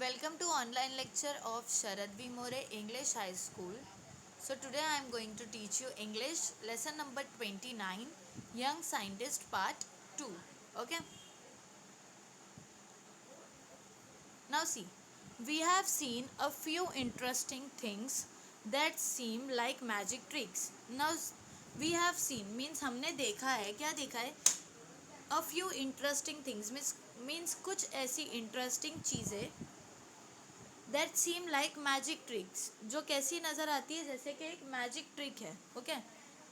Welcome to online lecture of Sharad V. More English High School. So today I am going to teach you English lesson number 29 Young Scientist part 2. Okay. Now see, we have seen a few interesting things that seem like magic tricks. Now we have seen means हमने देखा है, क्या देखा है? A few interesting things means कुछ ऐसी interesting चीज़ें that seem like magic tricks, जो कैसी नज़र आती है जैसे कि एक मैजिक ट्रिक है. ओके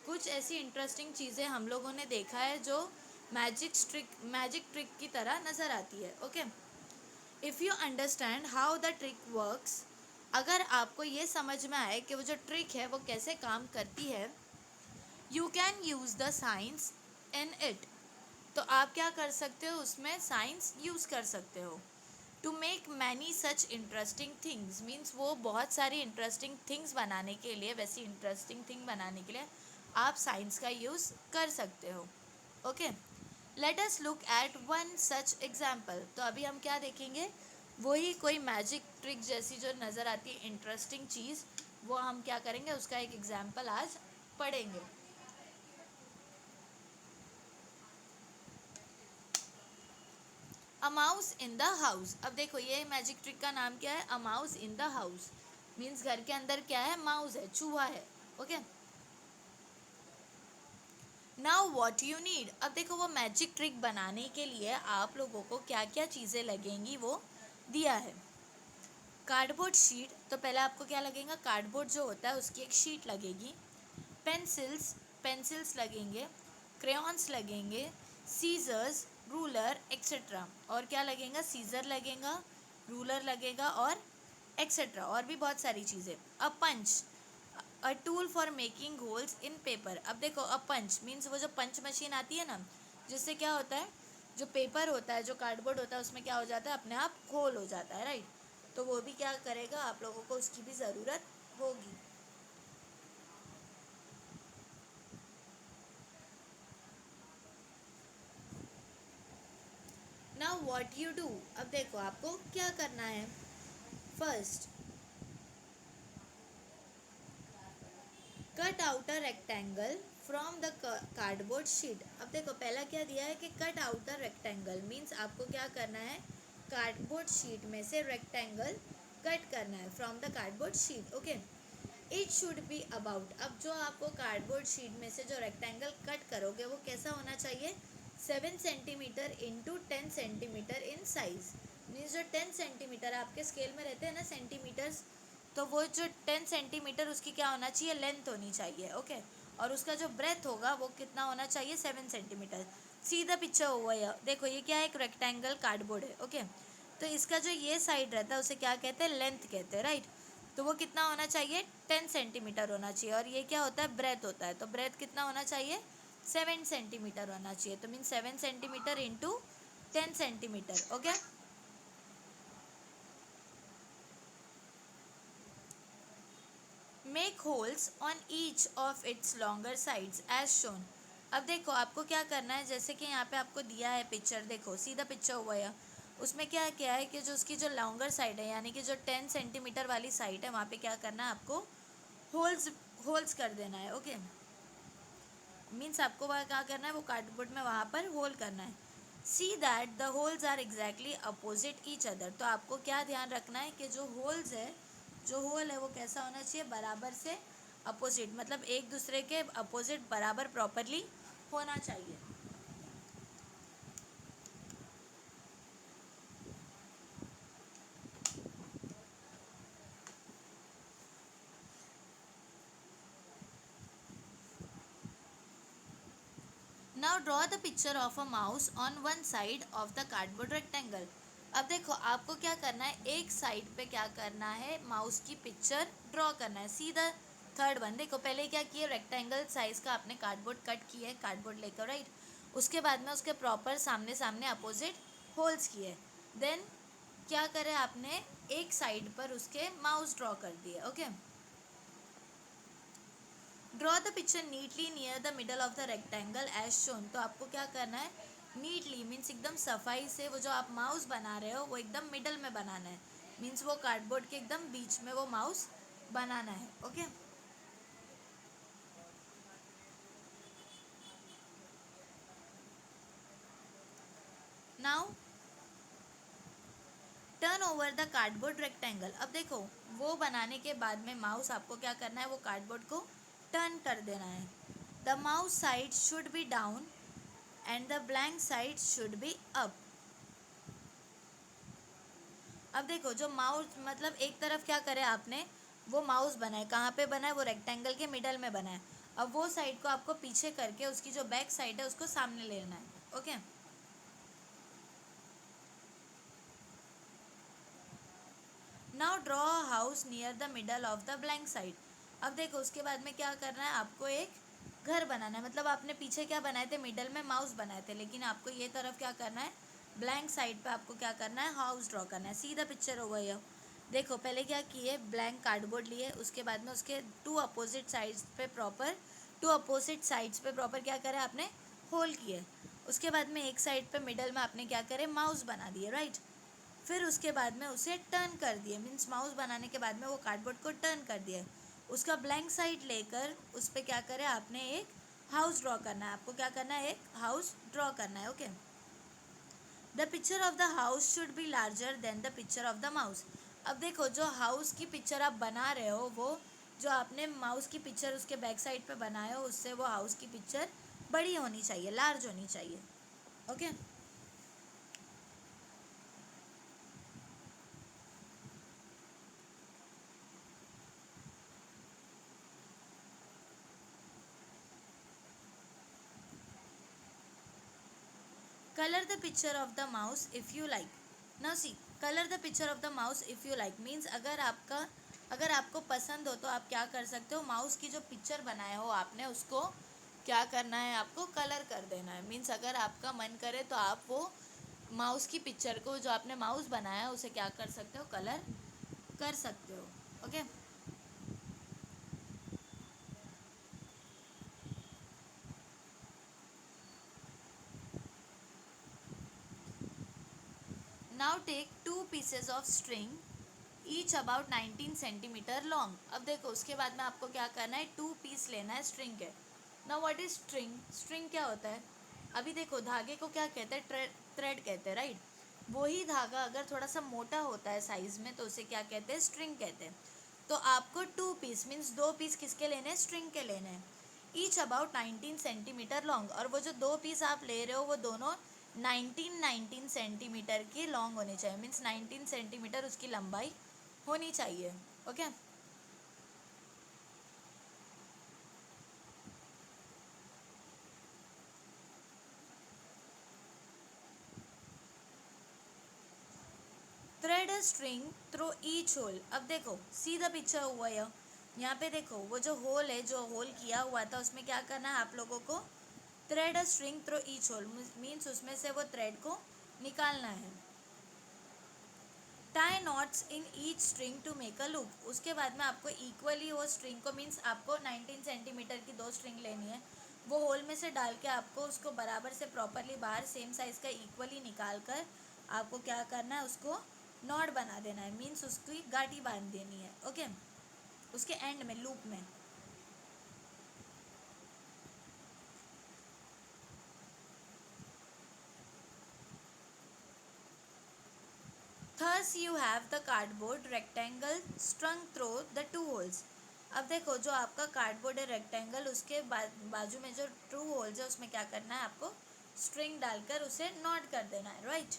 कुछ ऐसी इंटरेस्टिंग चीज़ें हम लोगों ने देखा है जो मैजिक ट्रिक की तरह नज़र आती है. Okay if you understand how the trick works, अगर आपको ये समझ में आए कि वो जो ट्रिक है वो कैसे काम करती है, you can use the science in it, तो आप क्या कर सकते हो, उसमें साइंस यूज़ कर सकते हो. To make many such interesting things means वो बहुत सारी इंटरेस्टिंग थिंग्स बनाने के लिए, वैसी इंटरेस्टिंग थिंग बनाने के लिए आप साइंस का यूज़ कर सकते हो. Okay let us look at one such example. तो अभी हम क्या देखेंगे, वही कोई मैजिक ट्रिक जैसी जो नज़र आती है इंटरेस्टिंग चीज़, वो हम क्या करेंगे, उसका एक एग्जाम्पल आज पढ़ेंगे. A mouse in the house. अब देखो ये मैजिक ट्रिक का नाम क्या है, a mouse in the house means घर के अंदर क्या है, माउस है, चूहा है. Okay now what you need. अब देखो वो मैजिक ट्रिक बनाने के लिए आप लोगों को क्या क्या चीज़ें लगेंगी वो दिया है. कार्डबोर्ड शीट, तो पहले आपको क्या लगेगा, कार्डबोर्ड जो होता है उसकी एक शीट लगेगी. पेंसिल्स पेंसिल्स लगेंगे. क्रेयॉन्स लगेंगे. Scissors, ruler etcetera. और क्या लगेगा, सीजर लगेगा, रूलर लगेगा और एक्सेट्रा, और भी बहुत सारी चीज़ें. A punch, a tool for making holes in paper. अब देखो अ पंच मीन्स वो जो पंच मशीन आती है ना, जिससे क्या होता है, जो पेपर होता है, जो कार्डबोर्ड होता है, उसमें क्या हो जाता है, अपने आप होल हो जाता है, राइट. तो वो भी क्या करेगा, आप लोगों को उसकी भी ज़रूरत होगी. Now what you do. अब देखो आपको क्या करना है. First, cut out a rectangle from the cardboard sheet. अब देखो पहला क्या दिया है कि cut out a rectangle means आपको क्या करना है, कार्डबोर्ड शीट में से रेक्टेंगल कट करना है from the cardboard sheet. Okay it should be about. अब जो आपको कार्डबोर्ड शीट में से जो रेक्टेंगल कट करोगे वो कैसा होना चाहिए, 7 centimetre into 10 centimetre in size. Means जो 10 सेंटीमीटर आपके स्केल में रहते हैं ना सेंटीमीटर्स, तो वो जो 10 सेंटीमीटर उसकी क्या होना चाहिए, लेंथ होनी चाहिए. ओके और उसका जो ब्रेथ होगा वो कितना होना चाहिए, 7 सेंटीमीटर. सीधा पिक्चर हुआ है, देखो ये क्या है, एक रेक्टेंगल कार्डबोर्ड है. ओके तो इसका जो ये साइड रहता है उसे क्या कहते हैं, लेंथ कहते हैं, राइट. तो वो कितना होना चाहिए, 10 सेंटीमीटर होना चाहिए. और ये क्या होता है, ब्रेथ होता है, तो ब्रेथ कितना होना चाहिए, 7 सेंटीमीटर होना चाहिए. तो mean 7 centimetre into 10 centimetre. Okay make holes on each of its longer sides as shown. अब देखो आपको क्या करना है, जैसे कि यहाँ पे आपको दिया है पिक्चर, देखो सीधा पिक्चर हुआ है, उसमें क्या क्या है कि जो उसकी जो लॉन्गर साइड है यानी कि जो 10 सेंटीमीटर वाली साइड है, वहाँ पे क्या करना है आपको, होल्स होल्स कर देना है. ओके मीन्स आपको वह क्या करना है, वो कार्डबोर्ड में वहाँ पर होल करना है. See that the holes are exactly opposite each other. तो आपको क्या ध्यान रखना है कि जो होल्स है, जो होल है वो कैसा होना चाहिए, बराबर से अपोजिट, मतलब एक दूसरे के अपोजिट बराबर प्रॉपरली होना चाहिए. Now draw the picture of a mouse on one side of the cardboard rectangle. अब देखो आपको क्या करना है, एक साइड पे क्या करना है, माउस की पिक्चर ड्रॉ करना है. सीधा थर्ड वन, देखो पहले क्या किया, रेक्टेंगल साइज का आपने कार्डबोर्ड कट किया है, कार्डबोर्ड लेकर, राइट. उसके बाद में उसके प्रॉपर सामने सामने अपोजिट होल्स किए. देन क्या करे आपने, एक साइड पर उसके माउस ड्रॉ कर दिए. Okay draw the picture neatly near the middle of the rectangle as shown. तो आपको क्या करना है, नीटली मीन्स एकदम सफाई से वो जो आप माउस बना रहे हो वो एकदम मिडल में बनाना है. मीन्स वो कार्डबोर्ड के एकदम बीच में वो माउस बनाना है. Okay. Now turn over the cardboard rectangle. अब देखो, वो बनाने के बाद में माउस आपको क्या करना है, वो कार्डबोर्ड को टर्न कर देना है. The mouse side should be down and the blank side should be up. अब देखो, जो माउस मतलब एक तरफ क्या करे आपने, वो माउस बनाए, कहाँ पे बनाए, वो रेक्टेंगल के मिडल में बनाए. अब वो साइड को आपको पीछे करके उसकी जो बैक साइड है उसको सामने लेना है. Okay. Now draw a house near the middle of the blank side. अब देखो, उसके बाद में क्या करना है, आपको एक घर बनाना है. मतलब आपने पीछे क्या बनाए थे, मिडल में माउस बनाए थे, लेकिन आपको ये तरफ क्या करना है, ब्लैंक साइड पे आपको क्या करना है, हाउस ड्रॉ करना है. See the picture over here. देखो, पहले क्या किए, ब्लैंक कार्डबोर्ड लिए, उसके बाद में उसके टू अपोजिट साइड्स पे प्रॉपर क्या करें आपने, होल किए. उसके बाद में एक साइड पे मिडल में आपने क्या करे, माउस बना दिए, राइट. फिर उसके बाद में उसे टर्न कर दिए, मीन्स माउस बनाने के बाद में वो कार्डबोर्ड को टर्न कर दिया. उसका ब्लैंक साइड लेकर उस पर क्या करें आपने, एक हाउस ड्रॉ करना है. आपको क्या करना है, एक हाउस ड्रॉ करना है. Okay. The picture of the house should be larger than the picture of the mouse. अब देखो, जो हाउस की पिक्चर आप बना रहे हो, वो जो आपने माउस की पिक्चर उसके बैक साइड पे बनाए हो, उससे वो हाउस की पिक्चर बड़ी होनी चाहिए, लार्ज होनी चाहिए. Okay. Color the picture of the mouse if you like. Now see, color the picture of the mouse if you like means अगर आपको पसंद हो तो आप क्या कर सकते हो, माउस की जो पिक्चर बनाए हो आपने उसको क्या करना है, आपको कलर कर देना है. मीन्स अगर आपका मन करे तो आप वो माउस की पिक्चर को, जो आपने माउस बनाया है, उसे क्या कर सकते हो, कलर कर सकते हो. Okay. Now take two pieces of string each about 19 centimetres long. अब देखो, उसके बाद में आपको क्या करना है, टू पीस लेना है स्ट्रिंग के. Now what is string, string क्या होता है. अभी देखो, धागे को क्या कहते हैं, थ्रेड कहते हैं, राइट. वही धागा अगर थोड़ा सा मोटा होता है साइज में तो उसे क्या कहते हैं, स्ट्रिंग कहते हैं. तो आपको टू पीस मीन्स दो पीस किसके लेने हैं, स्ट्रिंग के लेने हैं. Each about 19 centimetres long. और वो जो दो पीस आप ले रहे हो वो दोनों 19 सेंटीमीटर की लॉन्ग होनी चाहिए. मीन्स 19 सेंटीमीटर उसकी लंबाई होनी चाहिए. Okay. Thread a string through each hole. अब देखो, सी द पिक्चर हुआ है, यहाँ पे देखो वो जो होल है, जो होल किया हुआ था उसमें क्या करना है आप लोगों को, thread a string through each hole means उसमें से वो थ्रेड को निकालना है. Tie knots in each string to make a loop. उसके बाद में आपको इक्वली वो स्ट्रिंग को, मीन्स आपको 19 सेंटीमीटर की दो स्ट्रिंग लेनी है, वो होल में से डाल के आपको उसको बराबर से प्रॉपरली बाहर सेम साइज़ का इक्वली निकाल कर आपको क्या करना है, उसको नॉट बना देना है. मीन्स उसकी गाठी बांध देनी है. ओके. उसके एंड में, लूप में. Thus you have the cardboard rectangle strung through the two holes. अब देखो, जो आपका कार्डबोर्ड है रेक्टेंगल, उसके बाजू में जो टू होल्स है उसमें क्या करना है, आपको स्ट्रिंग डालकर उसे नॉट कर देना है, right.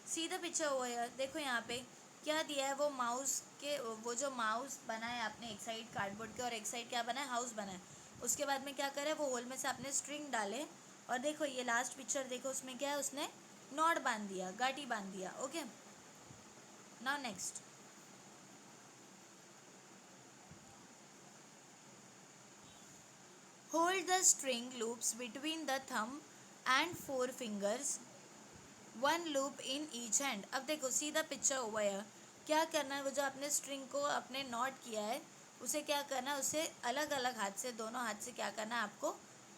See the picture over. देखो यहाँ पे क्या दिया है, वो माउस के, वो जो माउस बना है आपने एक साइड कार्डबोर्ड के और एक साइड क्या बना है, हाउस बना है. उसके बाद में क्या करे, वो होल में से आपने स्ट्रिंग डाले और देखो ये लास्ट पिक्चर देखो, उसमें क्या है, उसने नॉट बांध दिया, गाठी बांध दिया. Okay. Now next. Hold the string loops between the thumb and four fingers, one loop in each hand. अब देखो, see the picture over here. क्या करना है, वो जो आपने स्ट्रिंग को आपने नॉट किया है उसे क्या करना है, उसे अलग अलग हाथ से, दोनों हाथ से क्या करना है, आपको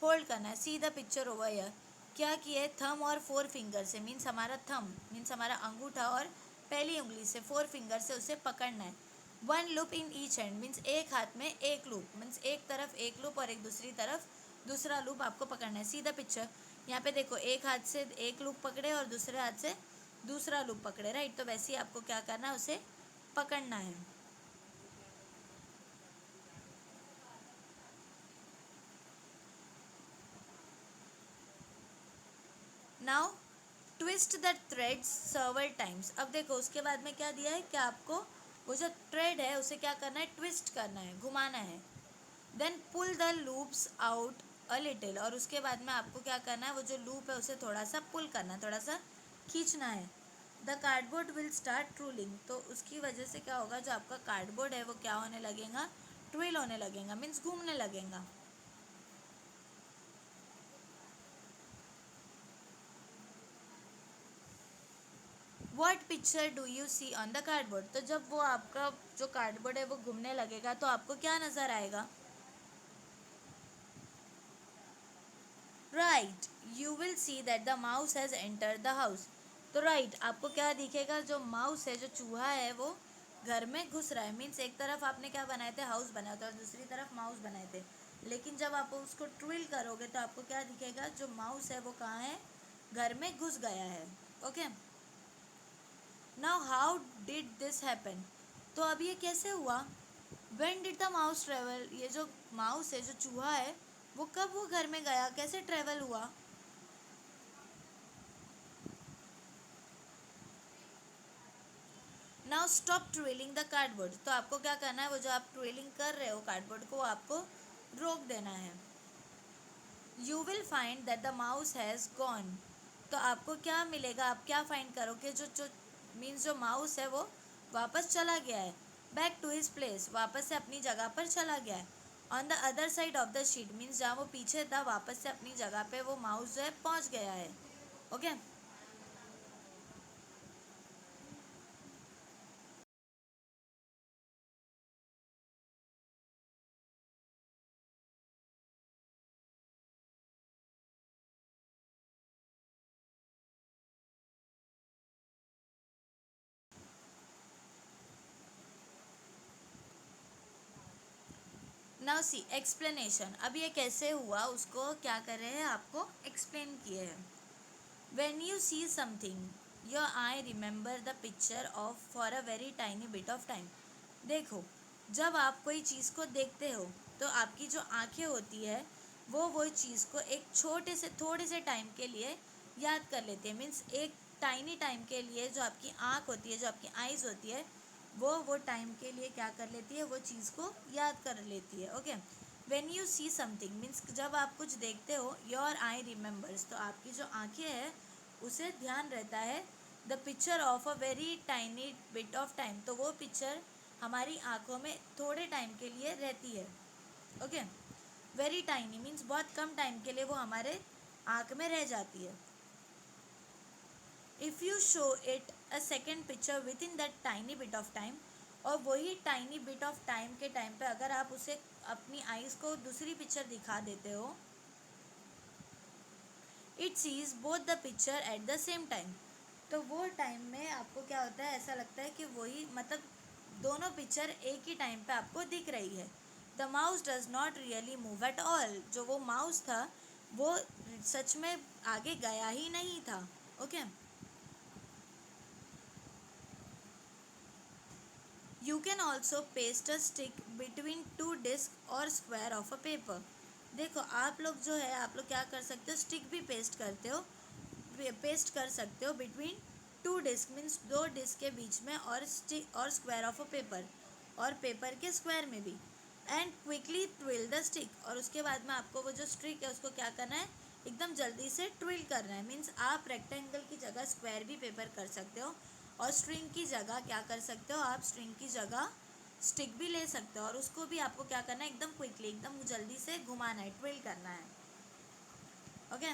होल्ड करना है। See the picture over here, क्या किया है, थम और 4 फिंगर से, मीन्स हमारा थम मीन्स हमारा अंगूठा और पहली उंगली से 4 फिंगर से उसे पकड़ना है। 1 loop in each hand, means एक हाथ में एक लूप, मीन्स एक तरफ एक लूप और एक दूसरी तरफ दूसरा लूप आपको पकड़ना है। सी द पिक्चर, यहाँ पे देखो एक हाथ से एक लूप पकड़े और दूसरे हाथ से दूसरा लूप पकड़े, राइट। तो वैसे ही आपको क्या करना है, उसे पकड़ना है। Now twist the threads सर्वल times. अब देखो उसके बाद में क्या दिया है कि आपको वो जो थ्रेड है उसे क्या करना है, ट्विस्ट करना है, घुमाना है। Then pull the loops out a little, और उसके बाद में आपको क्या करना है, वो जो लूप है उसे थोड़ा सा पुल करना है, थोड़ा सा खींचना है। द कार्डबोर्ड विल स्टार्ट ट्रूलिंग, तो उसकी वजह से क्या होगा, जो आपका कार्डबोर्ड है वो क्या होने लगेगा, ट्विल होने लगेगा, मीन्स घूमने लगेगा। What picture do you see on the cardboard, तो जब वो आपका जो कार्डबोर्ड है वो घूमने लगेगा तो आपको क्या नज़र आएगा, right, you will C that the mouse has enter the house. तो राइट, आपको क्या दिखेगा, जो माउस है, जो चूहा है वो घर में घुस रहा है। मीन्स एक तरफ आपने क्या बनाए थे, हाउस बनाया था और दूसरी तरफ माउस बनाए थे, लेकिन जब आप उसको ट्विल करोगे तो आपको क्या दिखेगा, जो माउस है वो कहाँ है, घर में घुस गया है। Okay, now how did this happen, तो अब ये कैसे हुआ। When did the mouse travel, ये जो माउस है, जो चूहा है, वो कब वो घर में गया, कैसे ट्रेवल हुआ। नाउ स्टॉप ट्विलिंग द कार्डबोर्ड, तो आपको क्या करना है, वो जो आप ट्विलिंग कर रहे हो कार्डबोर्ड को, वो आपको रोक देना है। You will find that the mouse has gone, तो आपको क्या मिलेगा, आप क्या फाइंड करोगे, जो जो मीन्स जो माउस है वो वापस चला गया है, बैक टू हिज प्लेस, वापस से अपनी जगह पर चला गया है। On the other side of the sheet, means जहाँ वो पीछे था वापस से अपनी जगह पे वो माउस जो है पहुँच गया है। ओके, नाउ सी एक्सप्लेनेशन, अब ये कैसे हुआ उसको क्या कर रहे हैं, आपको एक्सप्लेन किए हैं। When you see something, your eye remember the picture of for a very tiny bit of time. देखो, जब आप कोई चीज़ को देखते हो तो आपकी जो आंखें होती है वो चीज़ को एक छोटे से थोड़े से टाइम के लिए याद कर लेती है। मीन्स एक टाइनी टाइम के लिए जो आपकी आँख होती है, जो आपकी आइज़ होती है, वो टाइम के लिए क्या कर लेती है, वो चीज़ को याद कर लेती है। Okay, when you see something means जब आप कुछ देखते हो, योर आई रिमेंबर्स, तो आपकी जो आंखें हैं उसे ध्यान रहता है, the picture of a very tiny bit of time, तो वो पिक्चर हमारी आंखों में थोड़े टाइम के लिए रहती है। ओके, वेरी टाइनी मीन्स बहुत कम टाइम के लिए वो हमारे आंख में रह जाती है। If you show it a second picture with in that tiny bit of time, और वही टाइनी बिट ऑफ टाइम के टाइम पे अगर आप उसे अपनी आइज़ को दूसरी पिक्चर दिखा देते हो, it sees both the picture at the same time, तो वो टाइम में आपको क्या होता है, ऐसा लगता है कि वही मतलब दोनों पिक्चर एक ही टाइम पे आपको दिख रही है। The mouse does not really move at all, जो वो माउस था वो सच में आगे गया ही नहीं था। Okay, you can also paste a stick between two disc और स्क्वायर ऑफ अ पेपर। देखो आप लोग जो है, आप लोग क्या कर सकते हो, स्टिक भी पेस्ट करते हो, पेस्ट कर सकते हो बिटवीन टू डिस्क मीन्स दो डिस्क के बीच में, और स्टिक और स्क्वायर ऑफ अ पेपर, और पेपर के स्क्वायर में भी। And quickly twill the stick, और उसके बाद में आपको वो जो स्टिक है उसको क्या करना है, एकदम जल्दी से ट्विल करना है। मीन्स आप रेक्टेंगल की जगह स्क्वायर भी पेपर कर सकते हो, और स्ट्रिंग की जगह क्या कर सकते हो, आप स्ट्रिंग की जगह स्टिक भी ले सकते हो, और उसको भी आपको क्या करना है, एकदम क्विकली एकदम जल्दी से घुमाना है, ट्विल करना है। Okay,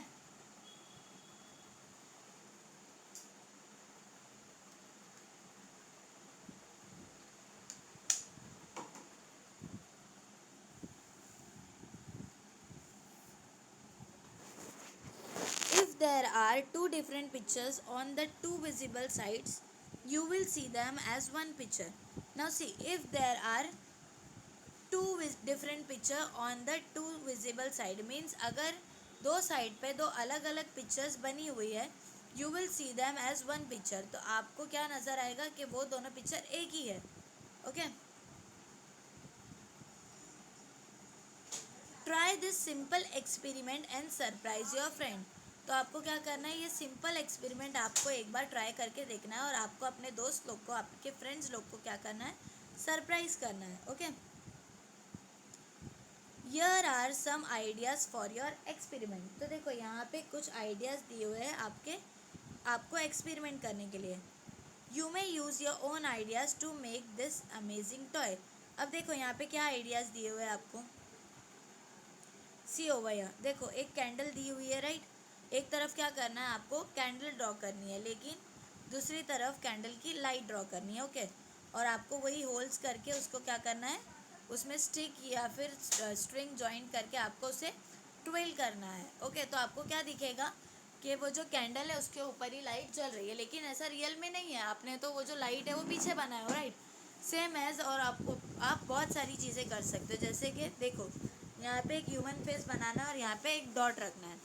there are two different pictures on the two visible sides, you will see them as one picture. Now see, if there are different picture on the two visible side means अगर दो side पे दो अलग अलग pictures बनी हुई है, you will see them as one picture, तो आपको क्या नज़र आएगा कि वो दोनों पिक्चर एक ही है. Okay, try this simple experiment and surprise your friend. तो आपको क्या करना है, ये सिंपल एक्सपेरिमेंट आपको एक बार ट्राई करके देखना है और आपको अपने दोस्त लोग को, आपके फ्रेंड्स लोग को क्या करना है, सरप्राइज करना है. Okay, here are some ideas for your experiment. तो देखो यहाँ पे कुछ आइडियाज़ दिए हुए हैं आपको एक्सपेरिमेंट करने के लिए. You may use your own ideas to make this amazing toy. अब देखो यहाँ पे क्या आइडियाज़ दिए हुए हैं आपको. सी ओवर हियर, देखो एक कैंडल दी हुई है, राइट. एक तरफ क्या करना है, आपको कैंडल ड्रॉ करनी है, लेकिन दूसरी तरफ कैंडल की लाइट ड्रॉ करनी है. ओके, और आपको वही होल्स करके उसको क्या करना है, उसमें स्टिक या फिर स्ट्रिंग जॉइंट करके आपको उसे ट्विल करना है. ओके, तो आपको क्या दिखेगा कि वो जो कैंडल है उसके ऊपर ही लाइट जल रही है, लेकिन ऐसा रियल में नहीं है. आपने तो वो जो लाइट है वो पीछे बनाया हो, राइट. सेम एज, और आप बहुत सारी चीज़ें कर सकते हो, जैसे कि देखो यहाँ पे एक ह्यूमन फेस बनाना है और यहाँ पे एक डॉट रखना है.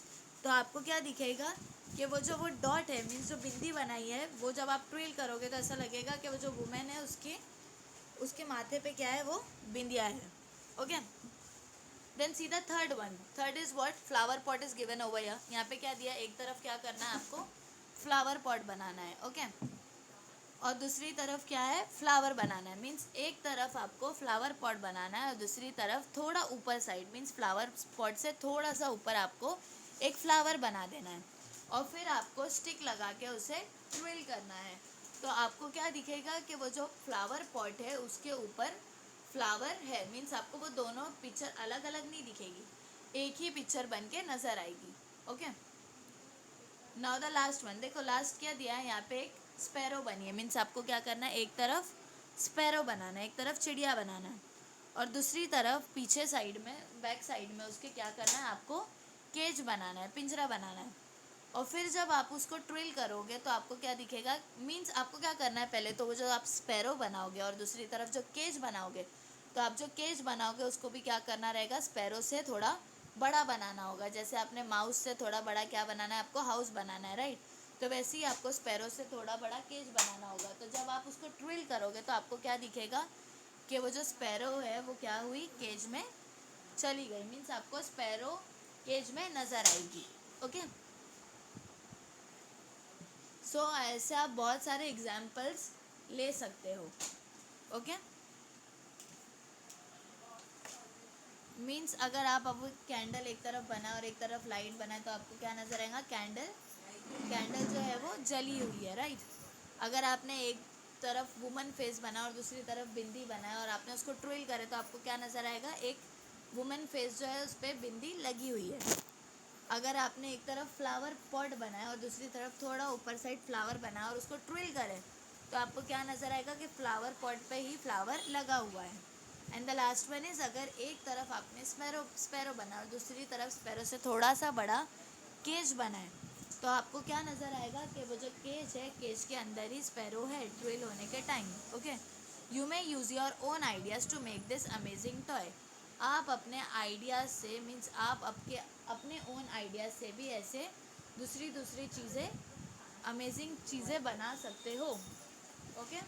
तो आपको क्या दिखेगा कि वो डॉट है मीन्स जो बिंदी बनाई है, वो जब आप ट्विल करोगे तो ऐसा लगेगा कि वो जो वुमेन है उसके माथे पे क्या है, वो बिंदिया है. Okay, then see the third one. Third is what, flower pot is given over here. यहाँ पे क्या दिया, एक तरफ क्या करना है, आपको फ्लावर पॉट बनाना है. ओके, और दूसरी तरफ क्या है, फ्लावर बनाना है. मीन्स एक तरफ आपको फ्लावर पॉट बनाना है और दूसरी तरफ थोड़ा ऊपर साइड मीन्स फ्लावर पॉट से थोड़ा सा ऊपर आपको एक फ्लावर बना देना है और फिर आपको स्टिक लगा के उसे ट्विल करना है. तो आपको क्या दिखेगा कि वो जो फ्लावर पॉट है उसके ऊपर फ्लावर है. मीन्स आपको वो दोनों पिक्चर अलग अलग नहीं दिखेगी, एक ही पिक्चर बन के नज़र आएगी. Okay, now the last one. देखो लास्ट क्या दिया है, यहाँ पे एक स्पैरो बनी है. मीन्स आपको क्या करना है, एक तरफ स्पैरो बनाना है, एक तरफ चिड़िया बनाना है और दूसरी तरफ पीछे साइड में, बैक साइड में उसके क्या करना है, आपको केज बनाना है, पिंजरा बनाना है. और फिर जब आप उसको ट्विल करोगे तो आपको क्या दिखेगा, मीन्स आपको क्या करना है, पहले तो वो जो आप स्पैरो बनाओगे और दूसरी तरफ जो केज बनाओगे, तो आप जो केज बनाओगे उसको भी क्या करना रहेगा, स्पैरो से थोड़ा बड़ा बनाना होगा. जैसे आपने माउस से थोड़ा बड़ा क्या बनाना है, आपको हाउस बनाना है, राइट. तो वैसे ही आपको स्पैरो से थोड़ा बड़ा केज बनाना होगा. तो जब आप उसको ट्विल करोगे तो आपको क्या दिखेगा कि वो जो स्पैरो है वो क्या हुई, केज में चली गई. मीन्स आपको स्पैरो केज में नज़र आएगी. ओके, सो ऐसे आप बहुत सारे एग्जाम्पल्स ले सकते हो. ओके, मीन्स अगर आप अब कैंडल एक तरफ बनाए और एक तरफ लाइट बनाए तो आपको क्या नज़र आएगा, कैंडल जो है वो जली हुई है, राइट. अगर आपने एक तरफ वुमन फेस बना और दूसरी तरफ बिंदी बनाया और आपने उसको ट्विल करे तो आपको क्या नज़र आएगा, एक वुमन फेस जो है उस पर बिंदी लगी हुई है. अगर आपने एक तरफ फ्लावर पॉट बनाया और दूसरी तरफ थोड़ा ऊपर साइड फ्लावर बनाया और उसको ट्विल करें तो आपको क्या नज़र आएगा कि फ्लावर पॉट पे ही फ्लावर लगा हुआ है. And the last one is, अगर एक तरफ आपने स्पैरो बनाया और दूसरी तरफ स्पैरो से थोड़ा सा बड़ा केज बनाए तो आपको क्या नज़र आएगा कि वो जो केज है, केज के अंदर ही स्पैरो है ट्विल होने के time. Okay, you may use your own ideas to make this amazing toy. आप अपने आइडियाज़ से मीन्स आप अपने ओन आइडियाज़ से भी ऐसे दूसरी चीज़ें, अमेजिंग चीज़ें बना सकते हो. ओके.